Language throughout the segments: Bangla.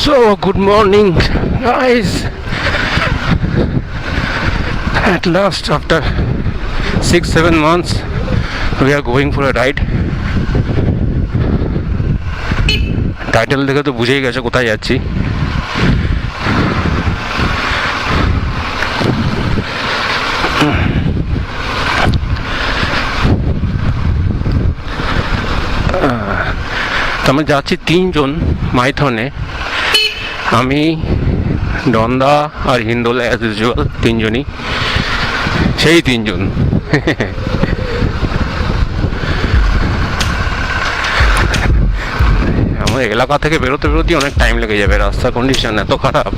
So, good morning, guys. At last, after 6-7 months, we are going for a ride. Title দেখে তো বুঝেই গেছে কোথায় যাচ্ছি। আমরা যাচ্ছি 3 জন মাইথনে। আমি, ডন্দা আর হিন্দোলা অ্যাজ ইউজুয়াল, 3 জনই, সেই 3 জন। আমার এলাকা থেকে বেরোতে অনেক টাইম লেগে যাবে, রাস্তার কন্ডিশন এত খারাপ।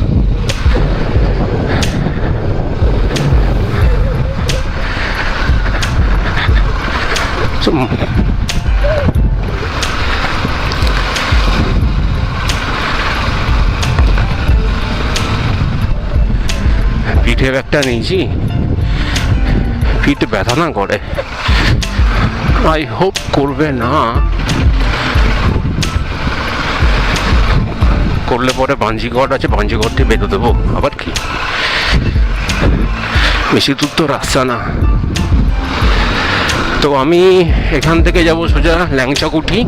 পিঠে ব্যাগটা নিয়েছি, পিঠে ব্যথা না করে, আই হোপ করবে না। করলে পরে বাঞ্জিগড় আছে, বাঞ্জিগড় থেকে বেঁধে দেবো। আবার কি, বেশি দূর তো রাস্তা না। তো আমি এখান থেকে যাব সোজা ল্যাংচাকুঠি,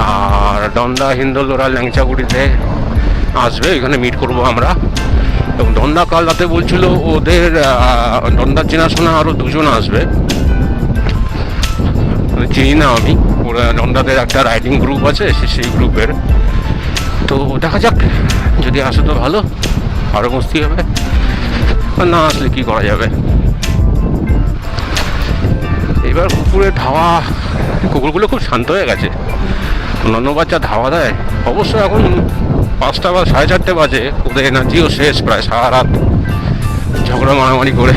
আর ডন্দা হিন্দোলরা ল্যাংচাকুঠিতে আসবে, এখানে মিট করবো আমরা। এবং ডন্দা কাল রাতে বলছিল ওদের ডন্দার চেনাশোনা আরও 2 জন আসবে, চিনি না আমি। ওরা ডন্দাদের একটা রাইডিং গ্রুপ আছে, সেই গ্রুপের। তো দেখা যাক, যদি আসে তো ভালো, আরও মস্তি হবে, আর না আসলে কী করা যাবে। এবার কুকুরের ধাওয়া, কুকুরগুলো খুব শান্ত হয়ে গেছে। অন্যান্য বাচ্চা ধাওয়া দেয়, অবশ্য এখন 5টা বা 4:30 বাজে, ওদের এনার্জিও শেষ প্রায়, সারা রাত ঝগড়া মারামারি করে।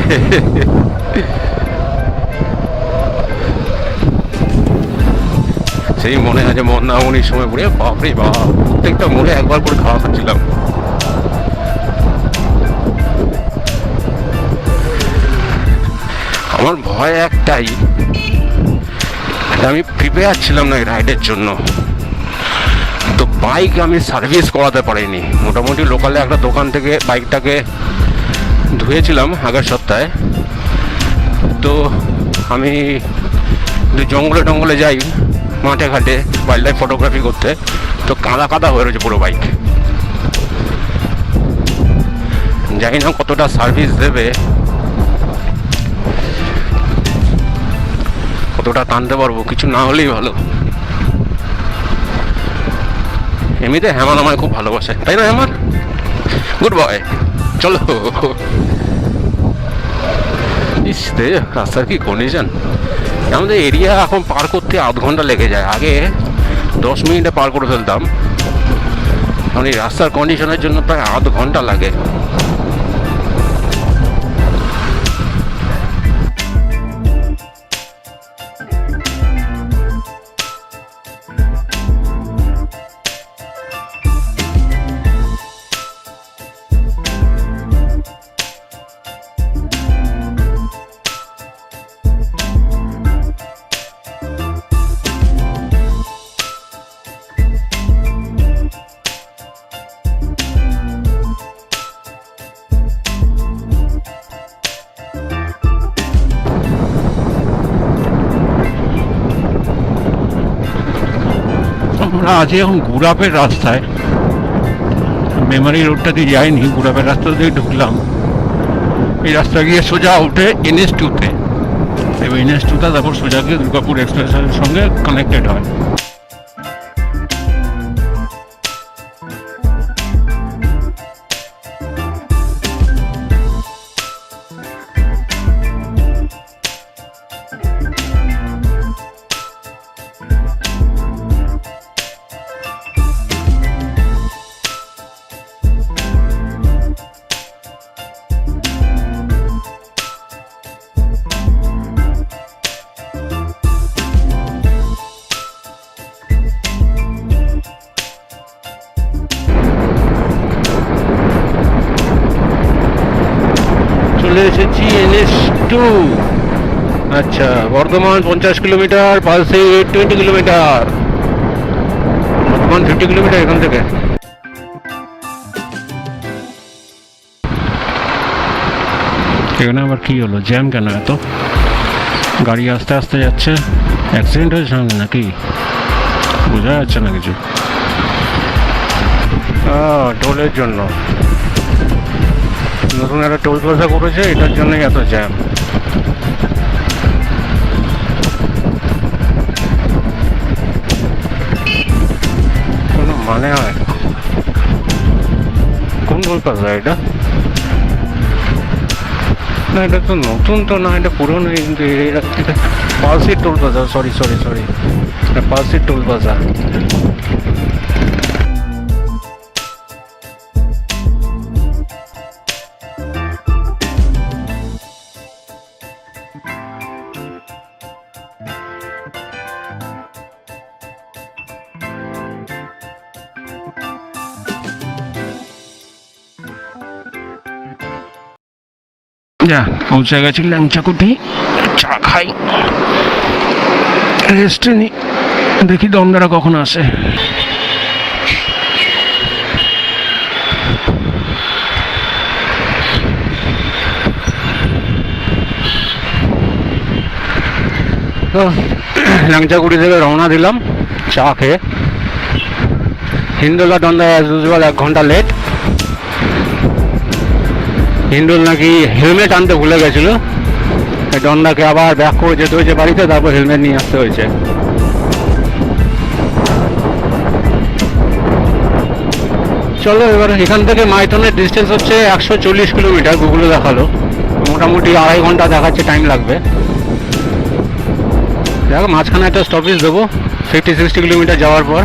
সেই মনে আছে মন্দামণির সময় পড়ে, বাপরে বাপ, প্রত্যেকটা মোড়ে একবার করে খাওয়া খাচ্ছিলাম। আমার ভয় একটাই, আমি প্রিপেয়ার ছিলাম না এই রাইডের জন্য। তো বাইক আমি সার্ভিস করাতে পারিনি। মোটামুটি লোকালে একটা দোকান থেকে বাইকটাকে ধুয়েছিলাম আগের সপ্তাহে। তো আমি জঙ্গলে টঙ্গলে যাই, মাঠে ঘাটে ওয়াইল্ড লাইফ ফটোগ্রাফি করতে, তো কাদা হয়ে রয়েছে পুরো বাইক। জানি না কতটা সার্ভিস দেবে, কতটা টানতে পারবো, কিছু না হলেই ভালো। এমনিতে হেমান আমায় খুব ভালোবাসে, তাই না হেমান? গুড বয়, চলো। ইস রে, রাস্তার কি কন্ডিশন! আমাদের এরিয়া এখন পার করতে আধ ঘন্টা লেগে যায়, আগে 10 মিনিটে পার করে ফেলতাম। এখন এই রাস্তার কন্ডিশনের জন্য প্রায় আধ ঘন্টা লাগে। আমরা আজ এখন গুড়াপের রাস্তায়, মেমারি রোডটা দিয়ে যাইনি, গুড়াপের রাস্তা দিয়ে ঢুকলাম। এই রাস্তা গিয়ে সোজা উঠে NS2-তে, এবার NS2টা তারপর সোজা গিয়ে দুর্গাপুর এক্সপ্রেসের সঙ্গে কানেক্টেড হয়। চলে এসেছি NS2। আচ্ছা, বর্ধমান 50 কিলোমিটার, পালসে 20 কিলোমিটার, বর্ধমান 50 কিলোমিটার এখান থেকে। এখানে আবার কি হলো, জ্যাম কেন এত? গাড়ি আস্তে আস্তে যাচ্ছে, অ্যাক্সিডেন্ট হয়েছে সামনে নাকি? বোঝা যাচ্ছে না কিছু। টোলের জন্য নতুন একটা টোল প্লাজা করেছে, এটার জন্যই এত জ্যাম। কোনো মানে হয়? কোন টোল প্লাজা এটা? না এটা তো নতুন তো না, এটা পুরনো, কিন্তু পালসির টোল প্লাজা। সরি পালসির টোল প্লাজা। যা পৌঁছে গেছি ল্যাংচাকুটি, চা খাই, রেস্টে নি, দেখি দমদারা কখন আসে। তো ল্যাংচাকুটি থেকে রওনা দিলাম চা খেয়ে। হিন্দোলা দন্দা অ্যাজ ইউজুয়াল 1 ঘন্টা লেট। হিন্দুল নাকি হেলমেট আনতে ভুলে গেছিলো, দন্দাকে আবার ব্যাক করে যেতে হয়েছে বাড়িতে, তারপর হেলমেট নিয়ে আসতে হয়েছে। চলো এবার এখান থেকে মাইথনের ডিস্টেন্স হচ্ছে 140 কিলোমিটার, গুগলে দেখালো। মোটামুটি 2.5 ঘন্টা দেখাচ্ছে টাইম লাগবে। দেখো মাঝখানে একটা স্টপেজ দেবো 50-60 কিলোমিটার যাওয়ার পর।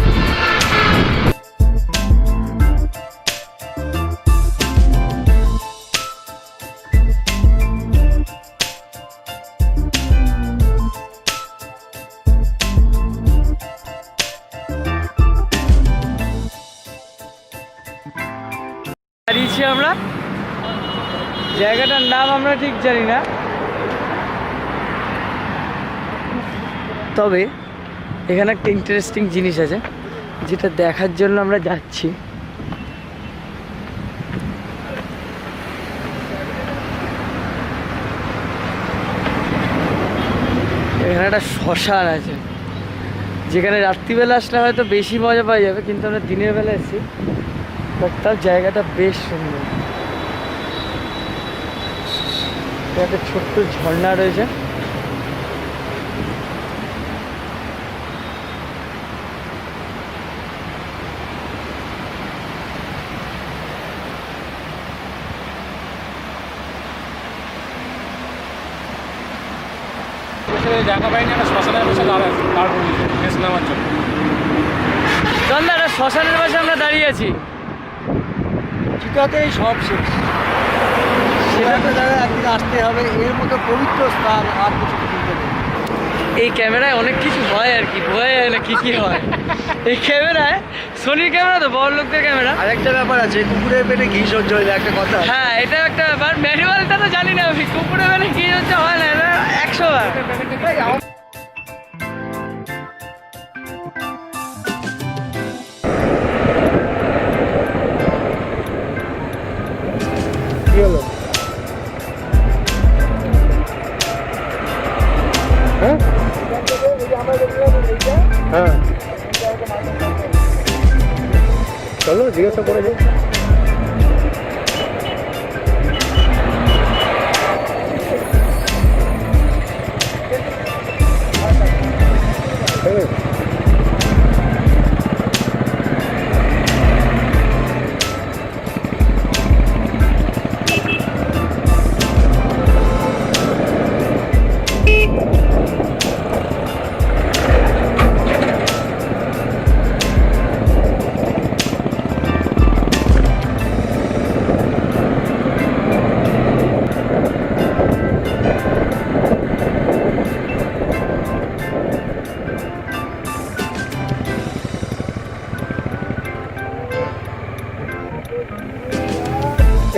দাঁড়িয়েছি আমরা, জায়গাটার নাম আমরা ঠিক জানি না, তবে এখানে একটা ইন্টারেস্টিং জিনিস আছে যেটা দেখার জন্য আমরা যাচ্ছি। এখানে একটা শ্মশান আছে, যেখানে রাত্রিবেলা আসলে হয়তো বেশি মজা পাওয়া যাবে, কিন্তু আমরা দিনের বেলা এসেছি। বাট তার জায়গাটা বেশ সুন্দর। একটা ছোট্ট ঝর্ণা রয়েছে, জায়গা পাইনি, একটা শ্মশানের পাশে দাঁড়িয়েছে নামার জন্য। চন্দাটা শ্মশানের পাশে আমরা দাঁড়িয়ে আছি। চিকাতেই সব শেষ, সেটা তো জায়গায় একদিন আসতে হবে। এর মতো পবিত্র স্থান আর কিছু কিনতে নেই। এই ক্যামেরায় অনেক কিছু হয় আর কি, বোঝা যায় না কি কি হয়। এই ক্যামেরায়, সোনির ক্যামেরা তো বড় লোকদের ক্যামেরা। আরেকটা ব্যাপার আছে, কুকুরের পেটে ঘি সহ্য হইলে একটা কথা। হ্যাঁ, এটা একটা ব্যাপার। ম্যানুয়ালটা তো জানি না আমি, কুকুরে মানে কি হচ্ছে হয় না, এটা 100 বার। কি হলো? হ্যাঁ হ্যাঁ, চলো জিজ্ঞাসা করে যাই।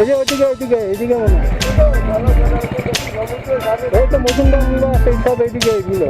এই যে ওইদিকে ওইদিকে এইদিকে মনে হয় এই তো মজুমদার সেই সব এইদিকে এইগুলো।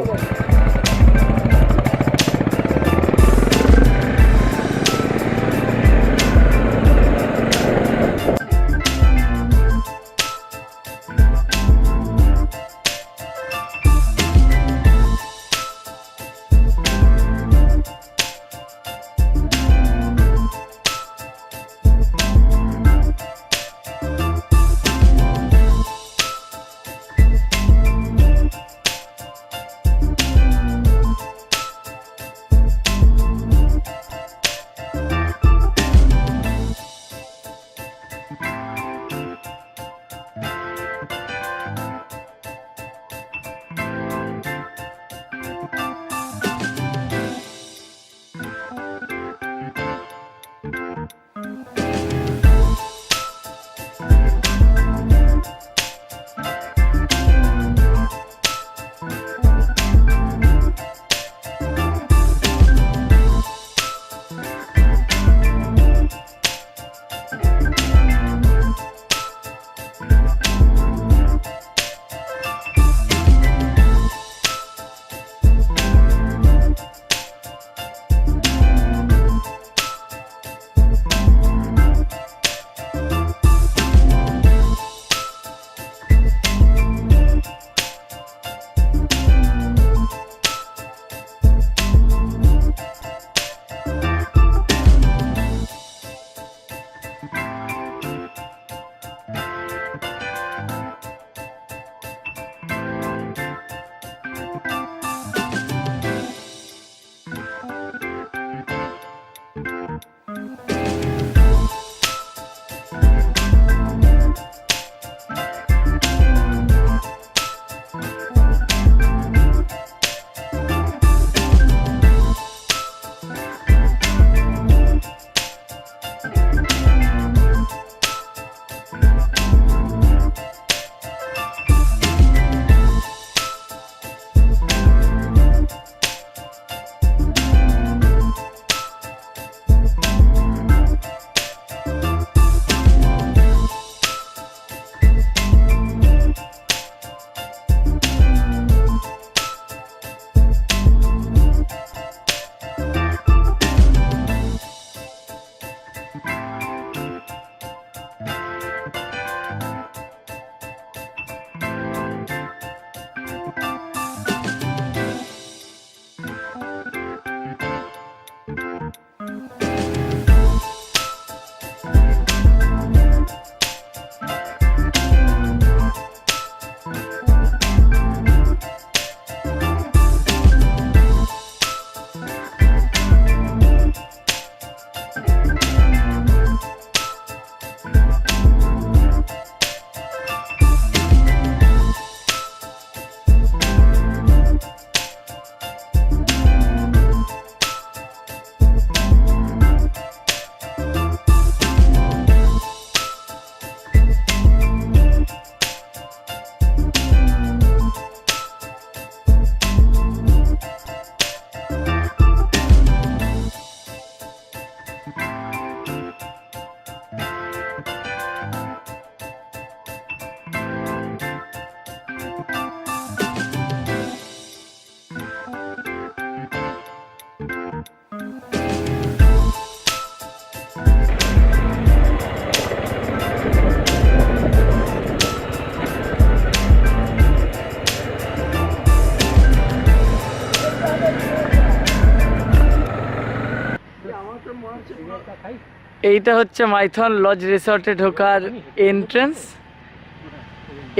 এইটা হচ্ছে মাইথন লজ রিসর্টে ঢোকার এন্ট্রান্স।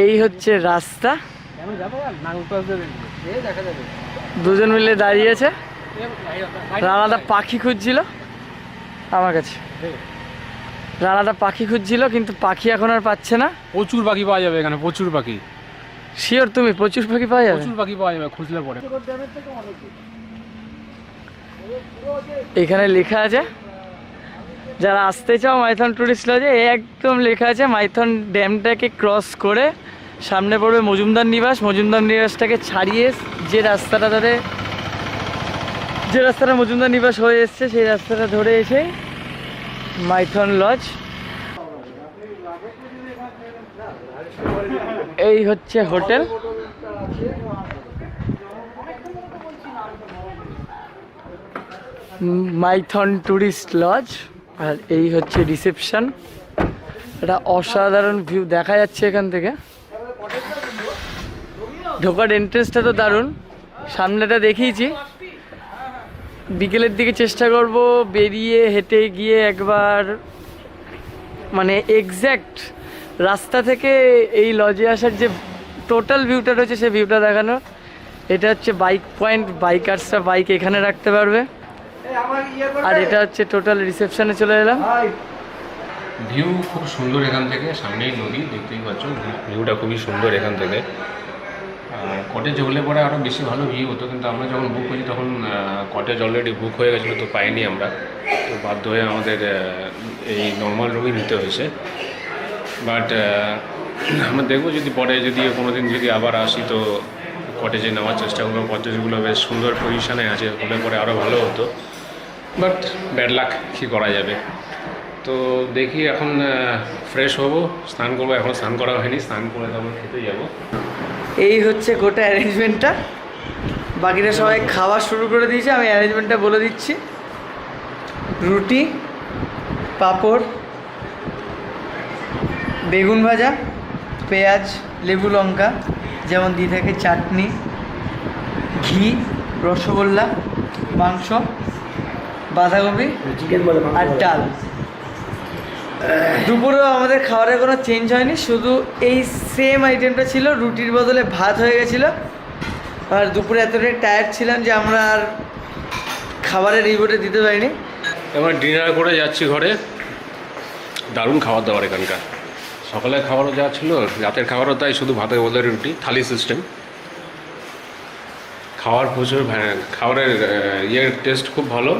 এই হচ্ছে রাস্তা। দুজন মিলে দাঁড়িয়েছে। রানাদা পাখি খুঁজছিল আমার কাছে, রানাদা পাখি খুঁজছিল কিন্তু পাখি এখন আর পাচ্ছে না। প্রচুর পাখি পাওয়া যাবে এখানে, প্রচুর পাখি। শিওর তুমি? প্রচুর পাখি পাওয়া যাবে, প্রচুর পাখি পাওয়া যাবে খুঁজলে পরে। এখানে লেখা আছে যারা আসতে চাও মাইথন টুরিস্ট লজে, একদম লেখা আছে মাইথন ড্যামটাকে ক্রস করে সামনে পড়বে মজুমদার নিবাস। মজুমদার নিবাসটাকে ছাড়িয়ে যে রাস্তাটা ধরে, যে রাস্তাটা মজুমদার নিবাস হয়ে এসছে সেই রাস্তাটা ধরে এসে মাইথন লজ। এই হচ্ছে হোটেল। Maithon tourist lodge. আর এই হচ্ছে রিসেপশন। এটা অসাধারণ ভিউ দেখা যাচ্ছে এখান থেকে। ঢোকার এন্ট্রেন্সটা তো দারুণ, সামনেটা দেখিয়েছি। বিকেলের দিকে চেষ্টা করব বেরিয়ে হেঁটে গিয়ে একবার মানে এক্স্যাক্ট রাস্তা থেকে এই লজে আসার যে টোটাল ভিউটা রয়েছে সেই ভিউটা দেখানো। এটা হচ্ছে বাইক পয়েন্ট, বাইকার্সরা বাইক এখানে রাখতে পারবে। আর এটা হচ্ছে টোটাল রিসেপশনে চলে এলাম। ভিউ খুব সুন্দর এখান থেকে, সামনেই নদী দেখতেই পাচ্ছ, ভিউটা খুবই সুন্দর এখান থেকে। কটেজ হলে পরে আরও বেশি ভালো ভিউ হতো, কিন্তু আমরা যখন বুক করি তখন কটেজ অলরেডি বুক হয়ে গেছিলো, তো পাইনি আমরা। তো বাধ্য হয়ে আমাদের এই নর্মাল রুমই নিতে হয়েছে। বাট আমরা দেখবো যদি পরে যদি কোনো দিন যদি আবার আসি তো কটেজে নেওয়ার চেষ্টা করবো। কটেজগুলো বেশ সুন্দর পজিশানে আছে, হলে পরে আরও ভালো হতো। বাট ব্যাড লাক, কী করা যাবে। তো দেখি এখন ফ্রেশ হবো, স্নান করবো। এখন স্নান করা হয়নি, স্নান করে তারপর খেতে যাবো। এই হচ্ছে গোটা অ্যারেঞ্জমেন্টটা। বাকিরা সবাই খাওয়া শুরু করে দিয়েছে, আমি অ্যারেঞ্জমেন্টটা বলে দিচ্ছি। রুটি, পাঁপড়, বেগুন ভাজা, পেঁয়াজ, লেবু লঙ্কা যেমন দিয়ে থাকে, চাটনি, ঘি, রসগোল্লা, মাংস, বাঁধাকপি আর ডাল। দুপুরেও আমাদের খাবারের কোনো চেঞ্জ হয়নি, শুধু এই সেম আইটেমটা ছিল, রুটির বদলে ভাত হয়ে গেছিলো। আর দুপুরে এতটাই টায়ার্ড ছিলাম যে আমরা আর খাবারের রিপোর্টে দিতে পারিনি। এবার ডিনার করে যাচ্ছি ঘরে। দারুণ খাবার দাবার এখানকার। সকালের খাবারও যা ছিল, রাতের খাবারও তাই, শুধু ভাতের বদলে রুটি, থালি সিস্টেম। খাওয়ার প্রচুর, খাবারের ইয়ের টেস্ট খুব ভালো।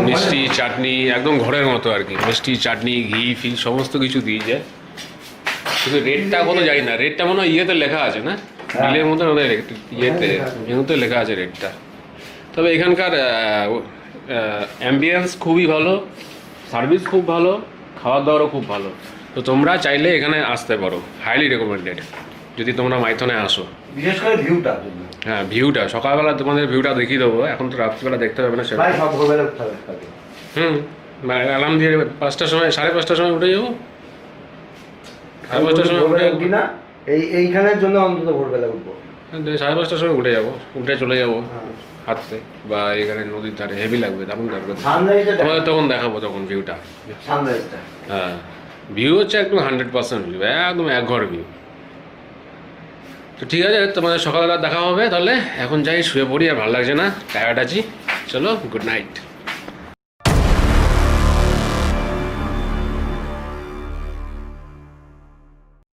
মিষ্টি, চাটনি, একদম ঘরের মতো আর কি। মিষ্টি, চাটনি, ঘি ফি সমস্ত কিছু দিয়ে যায়। শুধু রেটটা কত জানি না, রেটটা মনে হয় ইয়েতে লেখা আছে না, বিলের মতো ইয়েতে মেনুতে লেখা আছে রেটটা। তবে এখানকার অ্যাম্বিয়েন্স খুবই ভালো, সার্ভিস খুব ভালো, খাওয়া দাওয়ারও খুব ভালো। তো তোমরা চাইলে এখানে আসতে পারো, হাইলি রেকমেন্ডেড যদি তোমরা মাইথনে আসো। বিশেষ করে ভিউটা। হ্যাঁ, ভিউটা সকালবেলা তোমাদের ভিউটা দেখিয়ে দেবো। এখন তো রাত্রিবেলা দেখতে পাবে না সেটা। অ্যালার্ম দিয়ে 5টার সময়, 5:30টার সময় উঠে যাবো। 5:30টার সময় উঠে না, এইখানের জন্য অন্তত ভোরবেলা উঠবো। 5:30টার সময় উঠে যাবো, উঠে চলে যাবো হাঁটতে, বা এখানে নদীর ধারে। হেভি লাগবে, দারুণ লাগবে তোমাদের। তখন দেখাবো তখন ভিউটা। হ্যাঁ, ভিউ হচ্ছে একদম 100% ভিউ, একদম একঘর ভিউ। তো ঠিক আছে, তোমাদের সকালবেলা দেখা হবে তাহলে। এখন যাই, শুয়ে পড়ি, আর ভালো লাগছে না, টায়ার্ড আছি। চলো, গুড নাইট।